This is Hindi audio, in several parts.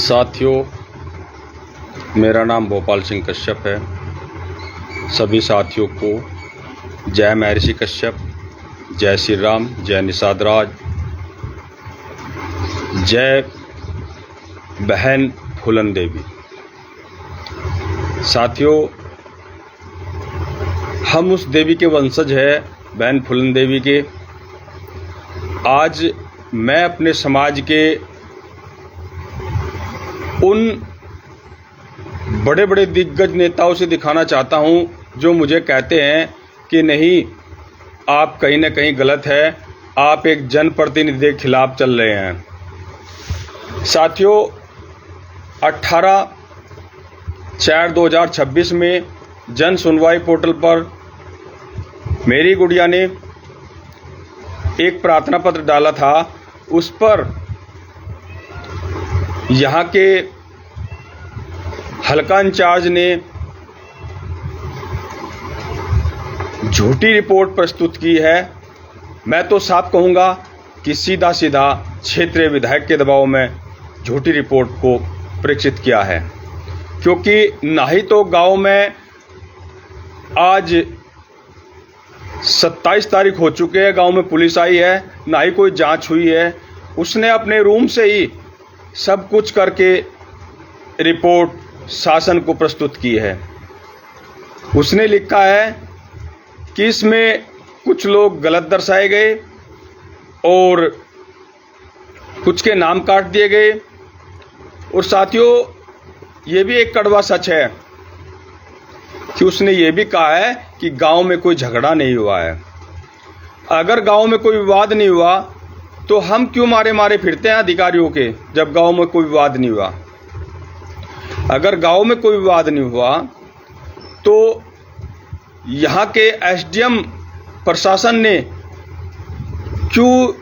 साथियों, मेरा नाम भोपाल सिंह कश्यप है। सभी साथियों को जय महर्षि कश्यप, जय श्री राम, जय निषाद राज, जय बहन फूलन देवी। साथियों, हम उस देवी के वंशज हैं, बहन फूलन देवी के। आज मैं अपने समाज के उन बड़े बड़े दिग्गज नेताओं से दिखाना चाहता हूं जो मुझे कहते हैं कि नहीं, आप कहीं ना कहीं गलत है, आप एक जनप्रतिनिधि के खिलाफ चल रहे हैं। साथियों, 18/4/2026 में जन सुनवाई पोर्टल पर मेरी गुड़िया ने एक प्रार्थना पत्र डाला था। उस पर यहाँ के हल्का इंचार्ज ने झूठी रिपोर्ट प्रस्तुत की है। मैं तो साफ कहूँगा कि सीधा सीधा क्षेत्रीय विधायक के दबाव में झूठी रिपोर्ट को प्रेषित किया है, क्योंकि ना ही तो गांव में आज 27 तारीख हो चुके हैं, गांव में पुलिस आई है, ना ही कोई जांच हुई है। उसने अपने रूम से ही सब कुछ करके रिपोर्ट शासन को प्रस्तुत की है। उसने लिखा है कि इसमें कुछ लोग गलत दर्शाए गए और कुछ के नाम काट दिए गए। और साथियों, ये भी एक कड़वा सच है कि उसने ये भी कहा है कि गांव में कोई झगड़ा नहीं हुआ है। अगर गांव में कोई विवाद नहीं हुआ तो हम क्यों मारे मारे फिरते हैं अधिकारियों के, जब गांव में कोई विवाद नहीं हुआ। अगर गांव में कोई विवाद नहीं हुआ तो यहाँ के एसडीएम प्रशासन ने क्यों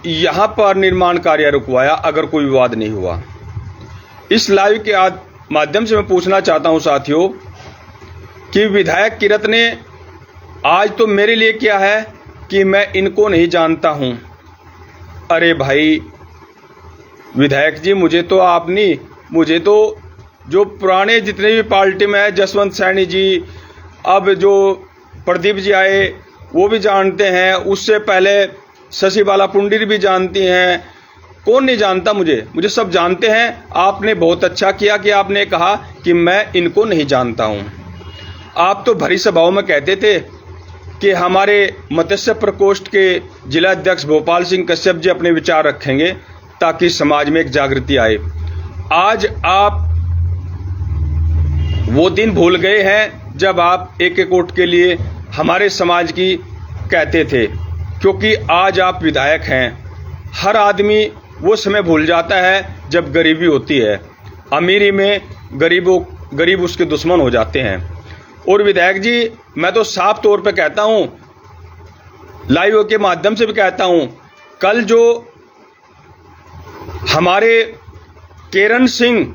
यहाँ पर निर्माण कार्य रुकवाया अगर कोई विवाद नहीं हुआ। इस लाइव के माध्यम से मैं पूछना चाहता हूँ साथियों कि विधायक किरत ने आज तो मेरे लिए क्या है कि मैं इनको नहीं जानता हूँ। अरे भाई विधायक जी, मुझे तो आप नहीं, मुझे तो जो पुराने जितने भी पार्टी में है, जसवंत सैनी जी, अब जो प्रदीप जी आए वो भी जानते हैं, उससे पहले शशि बाला पुंडीर भी जानती हैं। कौन नहीं जानता मुझे सब जानते हैं। आपने बहुत अच्छा किया कि आपने कहा कि मैं इनको नहीं जानता हूँ। आप तो भरी सभाओं में कहते थे कि हमारे मत्स्य प्रकोष्ठ के जिला अध्यक्ष भोपाल सिंह कश्यप जी अपने विचार रखेंगे ताकि समाज में एक जागृति आए। आज आप वो दिन भूल गए हैं जब आप एक एक वोट के लिए हमारे समाज की कहते थे, क्योंकि आज आप विधायक हैं। हर आदमी वो समय भूल जाता है जब गरीबी होती है। अमीरी में गरीब उसके दुश्मन हो जाते हैं। और विधायक जी, मैं तो साफ तौर पे कहता हूं, लाइव के माध्यम से भी कहता हूं, कल जो हमारे किरण सिंह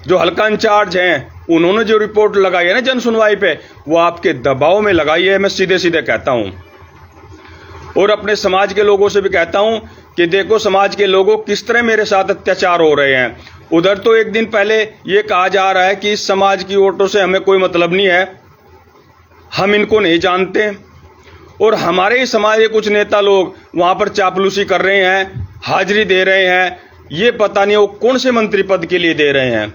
जो हल्का इंचार्ज हैं, उन्होंने जो रिपोर्ट लगाई है ना जन सुनवाई पे, वो आपके दबाव में लगाई है। मैं सीधे सीधे कहता हूं और अपने समाज के लोगों से भी कहता हूं कि देखो समाज के लोगों किस तरह मेरे साथ अत्याचार हो रहे हैं। उधर तो एक दिन पहले ये कहा जा रहा है कि इस समाज की वोटों से हमें कोई मतलब नहीं है, हम इनको नहीं जानते। और हमारे ही समाज के कुछ नेता लोग वहां पर चापलूसी कर रहे हैं, हाजिरी दे रहे हैं। ये पता नहीं वो कौन से मंत्री पद के लिए दे रहे हैं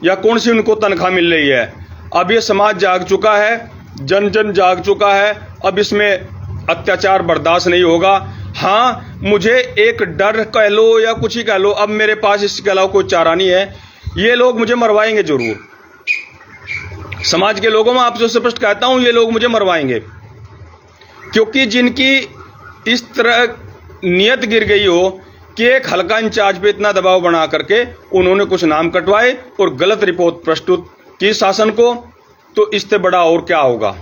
या कौन सी उनको तनख्वाह मिल रही है। अब ये समाज जाग चुका है, जन जन जाग चुका है। अब इसमें अत्याचार बर्दाश्त नहीं होगा। हाँ, मुझे एक डर कह लो या कुछ ही कह लो, अब मेरे पास इसके अलावा कोई चारा नहीं है। ये लोग मुझे मरवाएंगे जरूर। समाज के लोगों में आपसे स्पष्ट कहता हूं, ये लोग मुझे मरवाएंगे, क्योंकि जिनकी इस तरह नियत गिर गई हो कि एक हल्का इंचार्ज पे इतना दबाव बना करके उन्होंने कुछ नाम कटवाए और गलत रिपोर्ट प्रस्तुत की शासन को, तो इससे बड़ा और क्या होगा।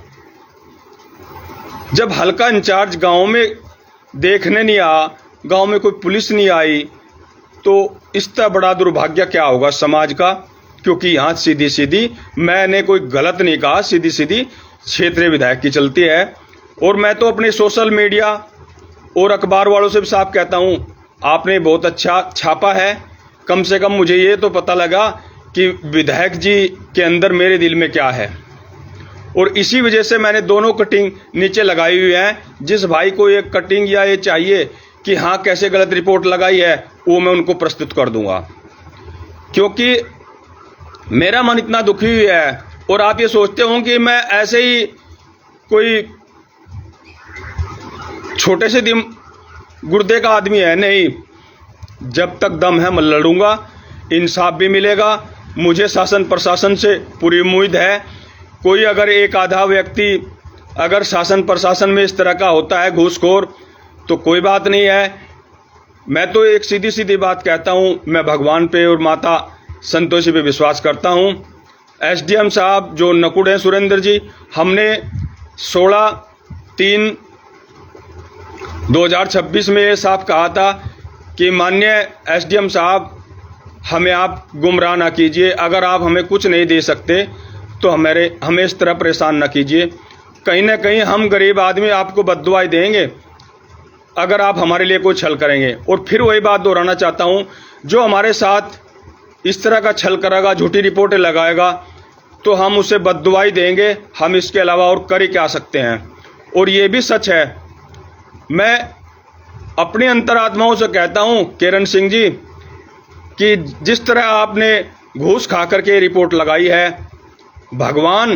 जब हल्का इंचार्ज गांव में देखने नहीं आया, गांव में कोई पुलिस नहीं आई, तो इससे बड़ा दुर्भाग्य क्या होगा समाज का। क्योंकि यहाँ सीधी सीधी, मैंने कोई गलत नहीं कहा, सीधी सीधी क्षेत्रीय विधायक की चलती है। और मैं तो अपने सोशल मीडिया और अखबार वालों से भी साफ कहता हूँ, आपने बहुत अच्छा छापा है कम से कम मुझे ये तो पता लगा कि विधायक जी के अंदर मेरे दिल में क्या है। और इसी वजह से मैंने दोनों कटिंग नीचे लगाई हुई हैं। जिस भाई को ये कटिंग या ये चाहिए कि हाँ कैसे गलत रिपोर्ट लगाई है, वो मैं उनको प्रस्तुत कर दूंगा, क्योंकि मेरा मन इतना दुखी हुआ है। और आप ये सोचते हो कि मैं ऐसे ही कोई छोटे से गुर्दे का आदमी है, नहीं। जब तक दम है मैं लड़ूंगा, इंसाफ भी मिलेगा। मुझे शासन प्रशासन से पूरी उम्मीद है। कोई अगर एक आधा व्यक्ति अगर शासन प्रशासन में इस तरह का होता है घूसखोर, तो कोई बात नहीं है। मैं तो एक सीधी सीधी बात कहता हूँ, मैं भगवान पे और माता संतोषी पे विश्वास करता हूँ। एसडीएम साहब जो नकुड़ हैं सुरेंद्र जी, हमने 16/3/2026 में ये साफ कहा था कि माननीय एसडीएम साहब, हमें आप गुमराह ना कीजिए। अगर आप हमें कुछ नहीं दे सकते तो हमें इस तरह परेशान ना कीजिए। कहीं ना कहीं हम गरीब आदमी आपको बद्दुआएं देंगे अगर आप हमारे लिए कोई छल करेंगे। और फिर वही बात दोहराना चाहता हूँ, जो हमारे साथ इस तरह का छल करेगा, झूठी रिपोर्टें लगाएगा, तो हम उसे बद्दुआई देंगे। हम इसके अलावा और कर ही क्या सकते हैं। और ये भी सच है, मैं अपनी अंतरात्माओं से कहता हूँ किरण सिंह जी, कि जिस तरह आपने घूस खा करके रिपोर्ट लगाई है, भगवान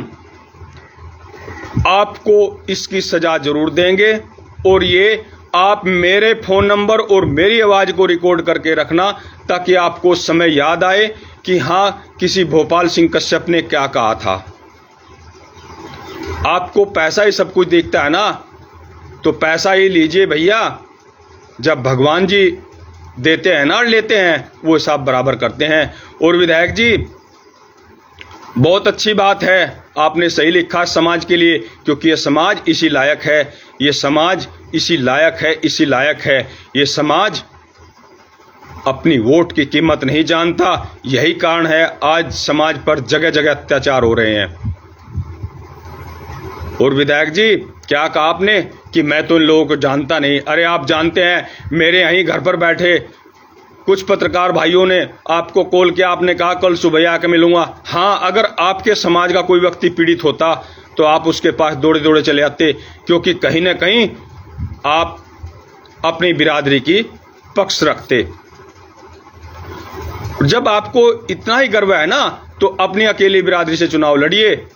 आपको इसकी सजा जरूर देंगे। और ये आप मेरे फ़ोन नंबर और मेरी आवाज़ को रिकॉर्ड करके रखना, ताकि आपको समय याद आए कि हाँ, किसी भोपाल सिंह कश्यप ने क्या कहा था। आपको पैसा ही सब कुछ दिखता है ना, तो पैसा ही लीजिए भैया। जब भगवान जी देते हैं ना, लेते हैं, वो हिसाब बराबर करते हैं। और विधायक जी, बहुत अच्छी बात है, आपने सही लिखा समाज के लिए, क्योंकि ये समाज इसी लायक है। ये समाज इसी लायक है, इसी लायक है। ये समाज अपनी वोट की कीमत नहीं जानता। यही कारण है आज समाज पर जगह जगह अत्याचार हो रहे हैं। और विधायक जी, क्या कहा आपने कि मैं तो इन लोगों को जानता नहीं। अरे आप जानते हैं, मेरे यहीं घर पर बैठे कुछ पत्रकार भाइयों ने आपको कॉल किया, आपने कहा कल सुबह आके मिलूंगा। हाँ, अगर आपके समाज का कोई व्यक्ति पीड़ित होता तो आप उसके पास दौड़े दौड़े चले आते, क्योंकि कहीं ना कहीं आप अपनी बिरादरी की पक्ष रखते। जब आपको इतना ही गर्व है ना, तो अपनी अकेली बिरादरी से चुनाव लड़िए।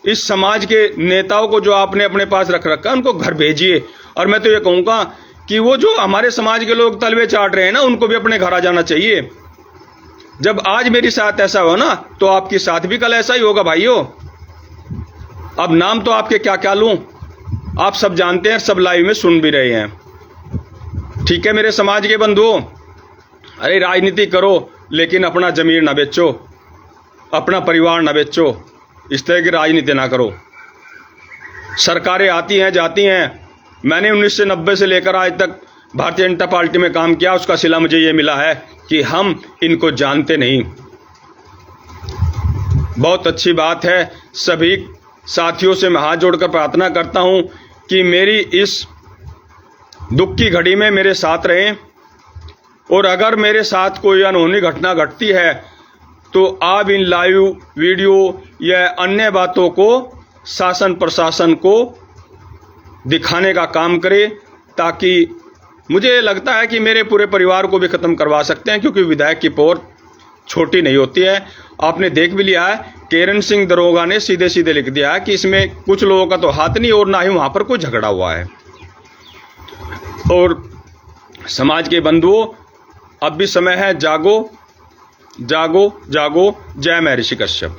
इस समाज के नेताओं को जो आपने अपने पास रख रखा है, उनको घर भेजिए। और मैं तो ये कहूँगा कि वो जो हमारे समाज के लोग तलवे चाट रहे हैं ना, उनको भी अपने घर आ जाना चाहिए। जब आज मेरे साथ ऐसा हो ना, तो आपके साथ भी कल ऐसा ही होगा भाइयों। अब नाम तो आपके क्या क्या लूं, आप सब जानते हैं, सब लाइव में सुन भी रहे हैं। ठीक है मेरे समाज के बंधुओं, अरे राजनीति करो, लेकिन अपना जमीन ना बेचो, अपना परिवार ना बेचो। इस तरह की राजनीति ना करो। सरकारें आती हैं जाती हैं। मैंने 1990 से लेकर आज तक भारतीय जनता पार्टी में काम किया, उसका सिला मुझे ये मिला है कि हम इनको जानते नहीं। बहुत अच्छी बात है। सभी साथियों से मैं हाथ जोड़कर प्रार्थना करता हूं कि मेरी इस दुख की घड़ी में मेरे साथ रहें। और अगर मेरे साथ कोई अनहोनी घटना घटती है, तो आप इन लाइव वीडियो या अन्य बातों को शासन प्रशासन को दिखाने का काम करें, ताकि मुझे लगता है कि मेरे पूरे परिवार को भी ख़त्म करवा सकते हैं, क्योंकि विधायक की पोर छोटी नहीं होती है। आपने देख भी लिया है, किरण सिंह दरोगा ने सीधे सीधे लिख दिया है कि इसमें कुछ लोगों का तो हाथ नहीं, और ना ही वहाँ पर कोई झगड़ा हुआ है। और समाज के बंधुओं, अब भी समय है, जागो जागो जागो। जय महर्षि कश्यप।